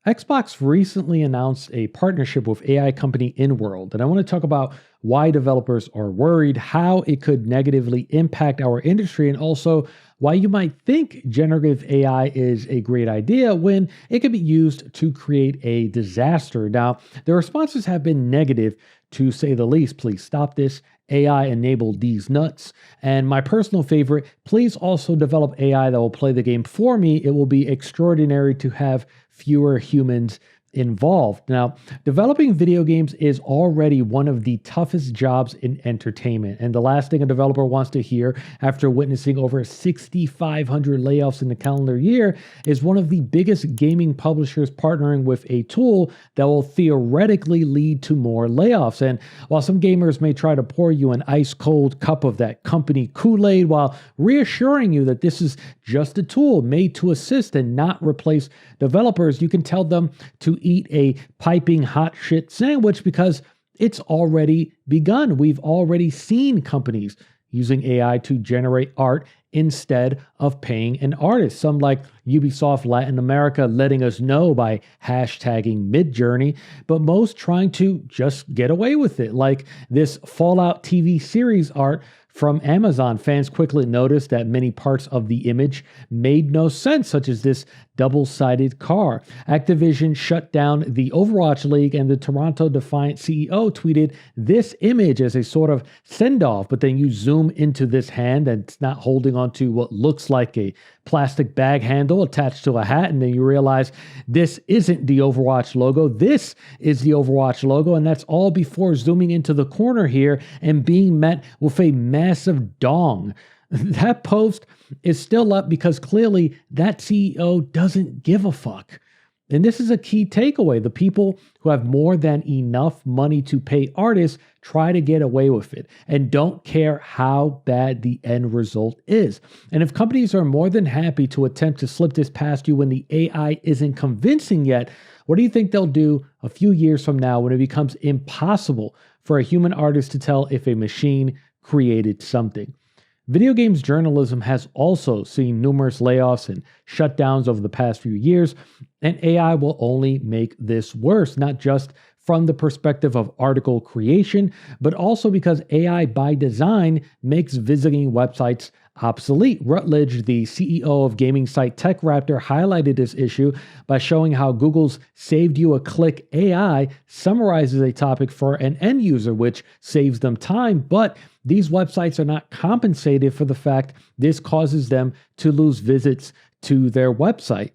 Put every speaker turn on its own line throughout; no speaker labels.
Xbox recently announced a partnership with AI company inworld, and I want to talk about why developers are worried, how it could negatively impact our industry, and also why you might think generative AI is a great idea when it can be used to create a disaster. Now, the responses have been negative to say the least. Please stop this. AI enabled these nuts. And my personal favorite, please also develop AI that will play the game for me. It will be extraordinary to have fewer humans involved. Now, developing video games is already one of the toughest jobs in entertainment. And the last thing a developer wants to hear after witnessing over 6,500 layoffs in the calendar year is one of the biggest gaming publishers partnering with a tool that will theoretically lead to more layoffs. And while some gamers may try to pour you an ice cold cup of that company Kool-Aid while reassuring you that this is just a tool made to assist and not replace developers, you can tell them to eat a piping hot shit sandwich because it's already begun. We've already seen companies using AI to generate art instead of paying an artist. Some like Ubisoft Latin America letting us know by hashtagging Midjourney, but most trying to just get away with it. Like this Fallout TV series art from Amazon, fans quickly noticed that many parts of the image made no sense, such as this double-sided car. Activision shut down the Overwatch League, and the Toronto Defiant CEO tweeted this image as a sort of send-off, but then you zoom into this hand and it's not holding onto what looks like a plastic bag handle attached to a hat, and then you realize this isn't the Overwatch logo, this is the Overwatch logo, and that's all before zooming into the corner here and being met with a massive dong. That post is still up because clearly that CEO doesn't give a fuck. And this is a key takeaway. The people who have more than enough money to pay artists try to get away with it and don't care how bad the end result is. And if companies are more than happy to attempt to slip this past you when the AI isn't convincing yet, what do you think they'll do a few years from now when it becomes impossible for a human artist to tell if a machine created something? Video games journalism has also seen numerous layoffs and shutdowns over the past few years, and AI will only make this worse, not just from the perspective of article creation, but also because AI by design makes visiting websites obsolete. Rutledge, the CEO of gaming site TechRaptor, highlighted this issue by showing how Google's Saved You a Click AI summarizes a topic for an end user, which saves them time, but these websites are not compensated for the fact this causes them to lose visits to their website.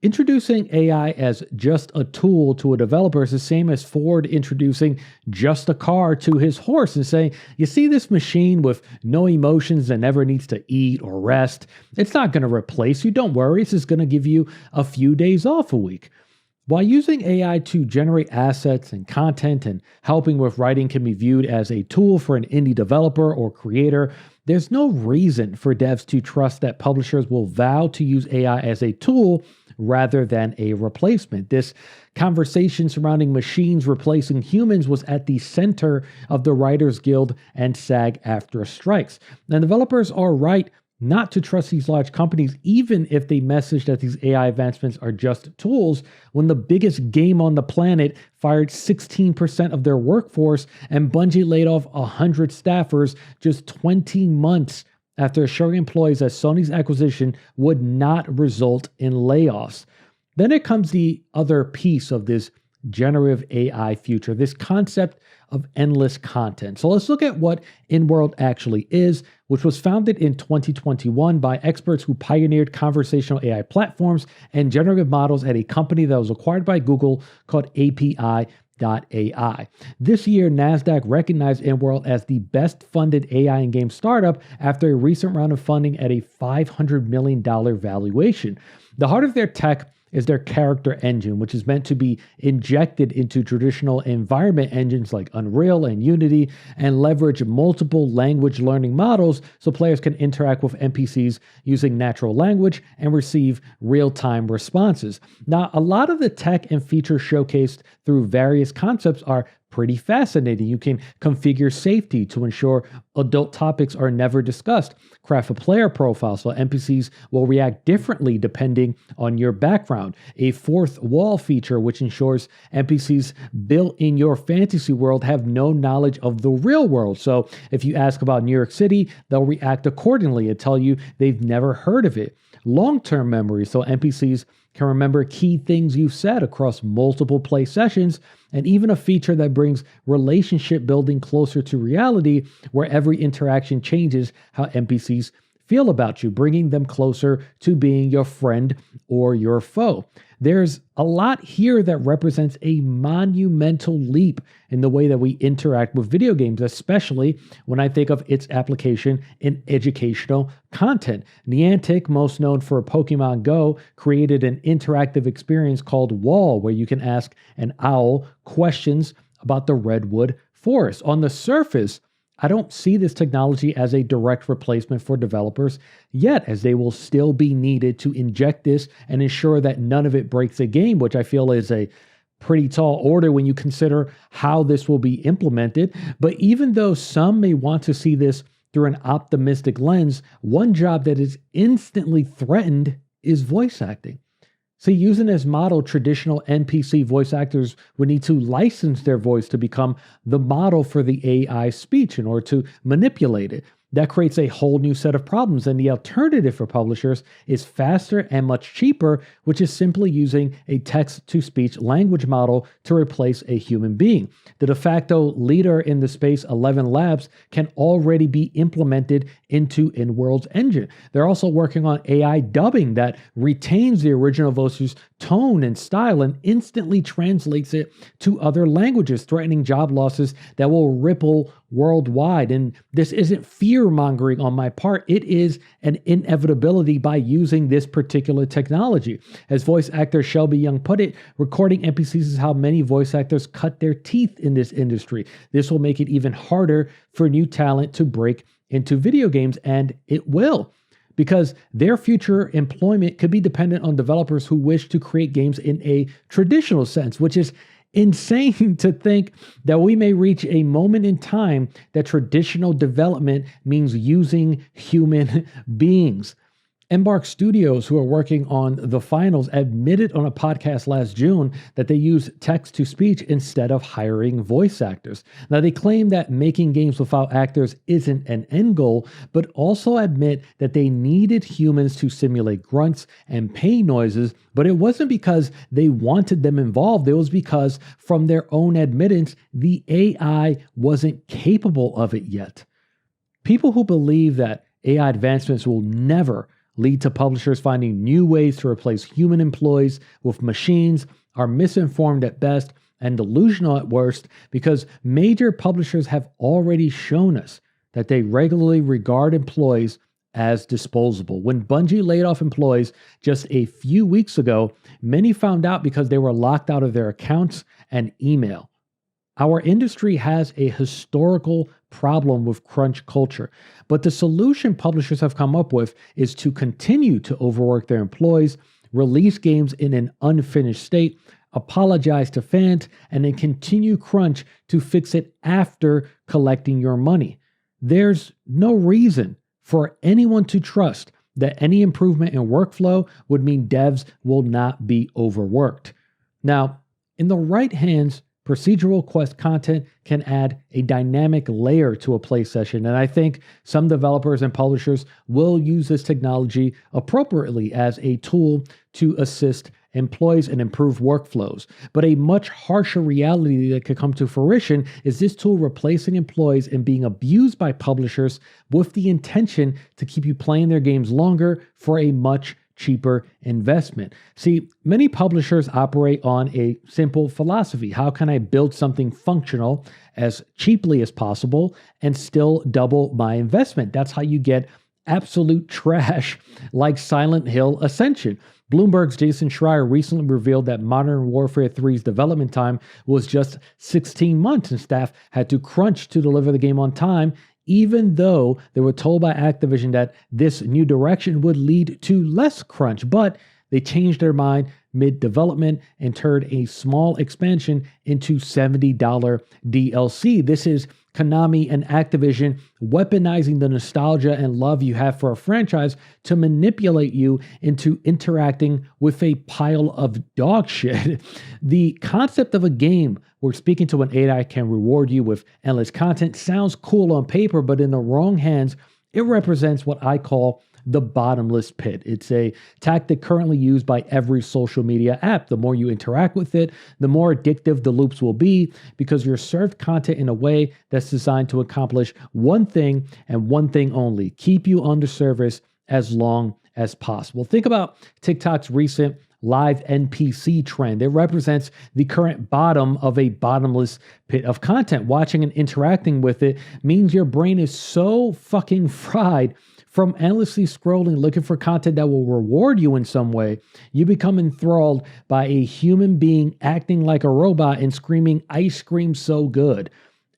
Introducing AI as just a tool to a developer is the same as Ford introducing just a car to his horse and saying, you see this machine with no emotions that never needs to eat or rest? It's not going to replace you. Don't worry. It's just going to give you a few days off a week. While using AI to generate assets and content and helping with writing can be viewed as a tool for an indie developer or creator, there's no reason for devs to trust that publishers will vow to use AI as a tool rather than a replacement. This conversation surrounding machines replacing humans was at the center of the Writers Guild and SAG-AFTRA strikes. And developers are right not to trust these large companies, even if they message that these AI advancements are just tools, when the biggest game on the planet fired 16% of their workforce and Bungie laid off 100 staffers just 20 months after assuring employees that Sony's acquisition would not result in layoffs. Then it comes the other piece of this generative AI future, this concept of endless content. So let's look at what inworld actually is, which was founded in 2021 by experts who pioneered conversational AI platforms and generative models at a company that was acquired by Google called API.ai. This year, NASDAQ recognized inworld as the best funded AI and game startup after a recent round of funding at a $500 million valuation. The heart of their tech is their character engine, which is meant to be injected into traditional environment engines like Unreal and Unity and leverage multiple language learning models so players can interact with NPCs using natural language and receive real-time responses. Now, a lot of the tech and features showcased through various concepts are pretty fascinating. You can configure safety to ensure adult topics are never discussed. Craft a player profile so NPCs will react differently depending on your background. A fourth wall feature which ensures NPCs built in your fantasy world have no knowledge of the real world. So if you ask about New York City, they'll react accordingly and tell you they've never heard of it. Long-term memory, so NPCs can remember key things you've said across multiple play sessions, and even a feature that brings relationship building closer to reality, where every interaction changes how NPCs feel about you, bringing them closer to being your friend or your foe. There's a lot here that represents a monumental leap in the way that we interact with video games, especially when I think of its application in educational content. Niantic, most known for Pokemon Go, created an interactive experience called Wall, where you can ask an owl questions about the redwood forest. On the surface, I don't see this technology as a direct replacement for developers yet, as they will still be needed to inject this and ensure that none of it breaks a game, which I feel is a pretty tall order when you consider how this will be implemented. But even though some may want to see this through an optimistic lens, one job that is instantly threatened is voice acting. So using this model, traditional NPC voice actors would need to license their voice to become the model for the AI speech in order to manipulate it. That creates a whole new set of problems, and the alternative for publishers is faster and much cheaper, which is simply using a text-to-speech language model to replace a human being. The de facto leader in the space, 11 Labs, can already be implemented into inworld's engine. They're also working on AI dubbing that retains the original voice's tone and style and instantly translates it to other languages, threatening job losses that will ripple worldwide. And this isn't fear-mongering on my part. It is an inevitability by using this particular technology. As voice actor Shelby Young put it, recording NPCs is how many voice actors cut their teeth in this industry. This will make it even harder for new talent to break into video games, and it will, because their future employment could be dependent on developers who wish to create games in a traditional sense, which is insane to think that we may reach a moment in time that traditional development means using human beings. Embark Studios, who are working on the finals, admitted on a podcast last June that they use text-to-speech instead of hiring voice actors. Now, they claim that making games without actors isn't an end goal, but also admit that they needed humans to simulate grunts and pain noises, but it wasn't because they wanted them involved. It was because, from their own admittance, the AI wasn't capable of it yet. People who believe that AI advancements will never lead to publishers finding new ways to replace human employees with machines are misinformed at best and delusional at worst, because major publishers have already shown us that they regularly regard employees as disposable. When Bungie laid off employees just a few weeks ago, many found out because they were locked out of their accounts and email. Our industry has a historical problem with crunch culture, but the solution publishers have come up with is to continue to overwork their employees, release games in an unfinished state, apologize to fans, and then continue crunch to fix it after collecting your money. There's no reason for anyone to trust that any improvement in workflow would mean devs will not be overworked. Now, in the right hands, procedural quest content can add a dynamic layer to a play session, and I think some developers and publishers will use this technology appropriately as a tool to assist employees and improve workflows. But a much harsher reality that could come to fruition is this tool replacing employees and being abused by publishers with the intention to keep you playing their games longer for a much cheaper investment. See, many publishers operate on a simple philosophy. How can I build something functional as cheaply as possible and still double my investment? That's how you get absolute trash like Silent Hill Ascension. Bloomberg's Jason Schreier recently revealed that Modern Warfare 3's development time was just 16 months, and staff had to crunch to deliver the game on time, even though they were told by Activision that this new direction would lead to less crunch. But they changed their mind mid-development and turned a small expansion into $70 DLC. This is Konami and Activision weaponizing the nostalgia and love you have for a franchise to manipulate you into interacting with a pile of dog shit. The concept of a game where speaking to an AI can reward you with endless content sounds cool on paper, but in the wrong hands, it represents what I call the bottomless pit. It's a tactic currently used by every social media app. The more you interact with it, the more addictive the loops will be because you're served content in a way that's designed to accomplish one thing and one thing only: keep you on the service as long as possible. Think about TikTok's recent live NPC trend. It represents the current bottom of a bottomless pit of content. Watching and interacting with it means your brain is so fucking fried from endlessly scrolling, looking for content that will reward you in some way, you become enthralled by a human being acting like a robot and screaming, "Ice cream so good."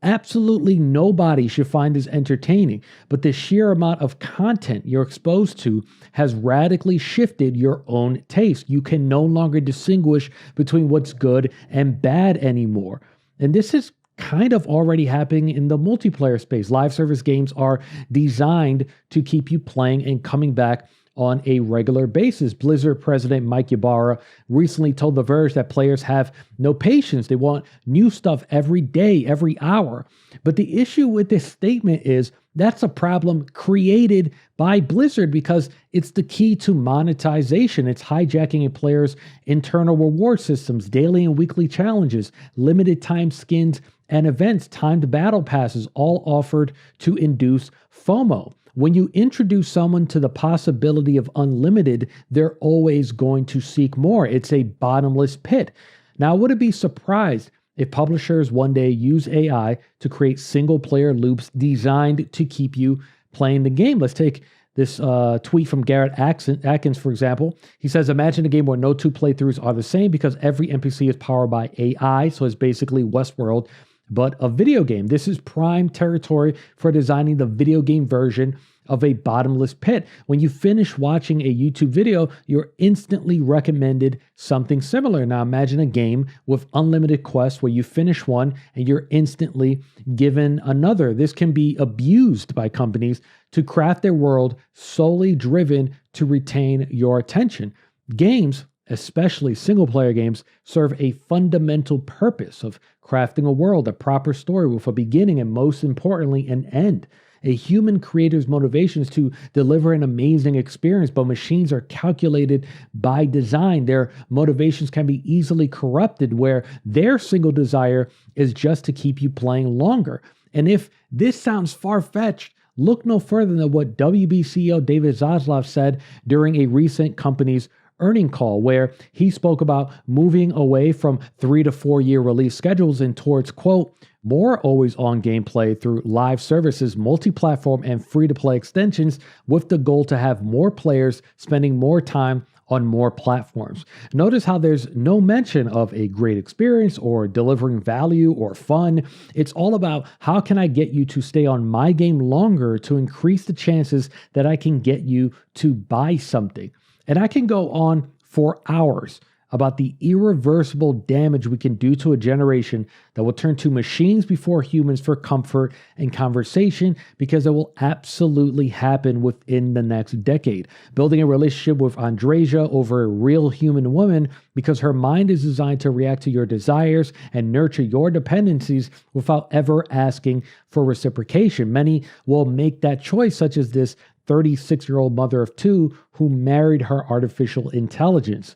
Absolutely nobody should find this entertaining, but the sheer amount of content you're exposed to has radically shifted your own taste. You can no longer distinguish between what's good and bad anymore. And this is kind of already happening in the multiplayer space. Live service games are designed to keep you playing and coming back on a regular basis. Blizzard president Mike Ybarra recently told The Verge that players have no patience. They want new stuff every day, every hour. But the issue with this statement is that's a problem created by Blizzard because it's the key to monetization. It's hijacking a player's internal reward systems, daily and weekly challenges, limited time skins and events, timed battle passes, all offered to induce FOMO. When you introduce someone to the possibility of unlimited, they're always going to seek more. It's a bottomless pit. Now, I wouldn't be surprised if publishers one day use AI to create single-player loops designed to keep you playing the game. Let's take this tweet from Garrett Atkins, for example. He says, imagine a game where no two playthroughs are the same because every NPC is powered by AI, so it's basically Westworld, but a video game. This is prime territory for designing the video game version of a bottomless pit. When you finish watching a YouTube video, you're instantly recommended something similar. Now imagine a game with unlimited quests where you finish one and you're instantly given another. This can be abused by companies to craft their world solely driven to retain your attention. Games, especially single-player games, serve a fundamental purpose of crafting a world, a proper story with a beginning, and most importantly, an end. A human creator's motivation is to deliver an amazing experience, but machines are calculated by design. Their motivations can be easily corrupted, where their single desire is just to keep you playing longer. And if this sounds far-fetched, look no further than what WB CEO David Zaslav said during a recent company's earning call, where he spoke about moving away from 3 to 4 year release schedules and towards, quote, more always-on gameplay through live services, multi-platform, and free-to-play extensions, with the goal to have more players spending more time on more platforms. Notice how there's no mention of a great experience or delivering value or fun. It's all about how can I get you to stay on my game longer to increase the chances that I can get you to buy something. And I can go on for hours about the irreversible damage we can do to a generation that will turn to machines before humans for comfort and conversation, because it will absolutely happen within the next decade. Building a relationship with Andreja over a real human woman because her mind is designed to react to your desires and nurture your dependencies without ever asking for reciprocation. Many will make that choice, such as this 36-year-old mother of two who married her artificial intelligence.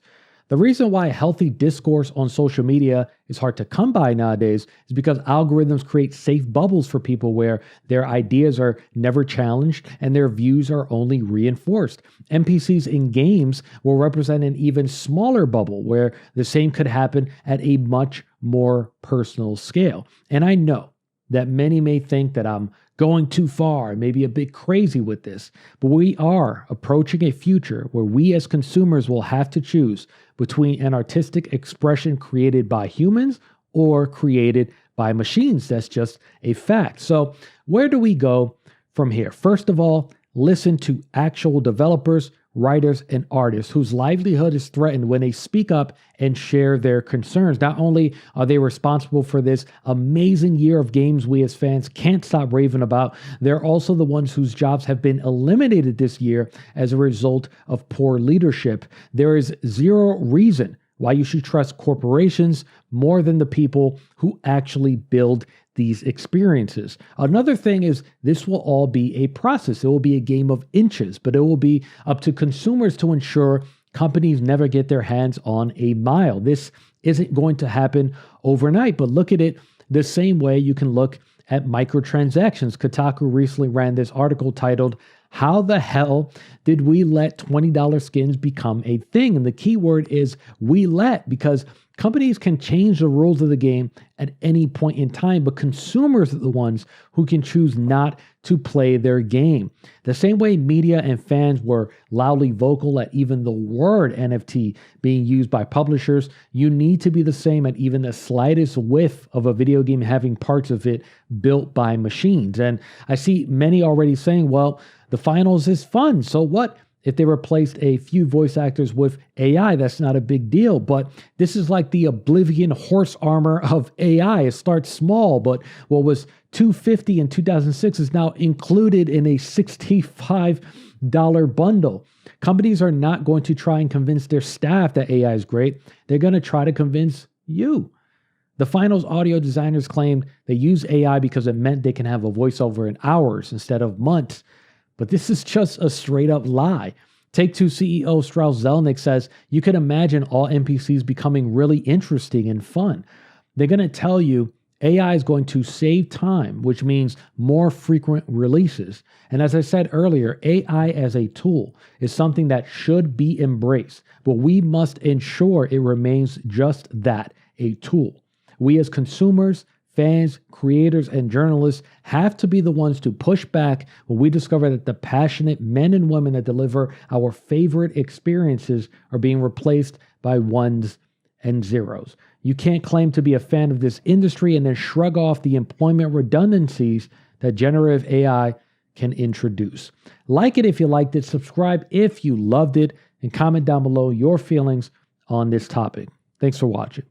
The reason why healthy discourse on social media is hard to come by nowadays is because algorithms create safe bubbles for people where their ideas are never challenged and their views are only reinforced. NPCs in games will represent an even smaller bubble where the same could happen at a much more personal scale. And I know that many may think that I'm going too far, maybe a bit crazy with this, but we are approaching a future where we as consumers will have to choose between an artistic expression created by humans or created by machines. That's just a fact. So where do we go from here? First of all, listen to actual developers, writers, and artists whose livelihood is threatened when they speak up and share their concerns. Not only are they responsible for this amazing year of games we as fans can't stop raving about, they're also the ones whose jobs have been eliminated this year as a result of poor leadership. There is zero reason why you should trust corporations more than the people who actually build these experiences. Another thing is this will all be a process. It will be a game of inches, but it will be up to consumers to ensure companies never get their hands on a mile. This isn't going to happen overnight, but look at it the same way you can look at microtransactions. Kotaku recently ran this article titled, "How the hell did we let $20 skins become a thing?" And the key word is "we let," because companies can change the rules of the game at any point in time, but consumers are the ones who can choose not to play their game. The same way media and fans were loudly vocal at even the word NFT being used by publishers, you need to be the same at even the slightest whiff of a video game having parts of it built by machines. And I see many already saying, well, the finals is fun, so what? If they replaced a few voice actors with AI, that's not a big deal. But this is like the Oblivion horse armor of AI. It starts small, but what was $250 in 2006 is now included in a $65 bundle. Companies are not going to try and convince their staff that AI is great. They're going to try to convince you. The finals audio designers claimed they use AI because it meant they can have a voiceover in hours instead of months. But this is just a straight up lie. Take-Two CEO Strauss Zelnick says you can imagine all NPCs becoming really interesting and fun. They're going to tell you AI is going to save time, which means more frequent releases. And as I said earlier, AI as a tool is something that should be embraced, but we must ensure it remains just that, a tool. We as consumers, fans, creators, and journalists have to be the ones to push back when we discover that the passionate men and women that deliver our favorite experiences are being replaced by ones and zeros. You can't claim to be a fan of this industry and then shrug off the employment redundancies that generative AI can introduce. Like it if you liked it, subscribe if you loved it, and comment down below your feelings on this topic. Thanks for watching.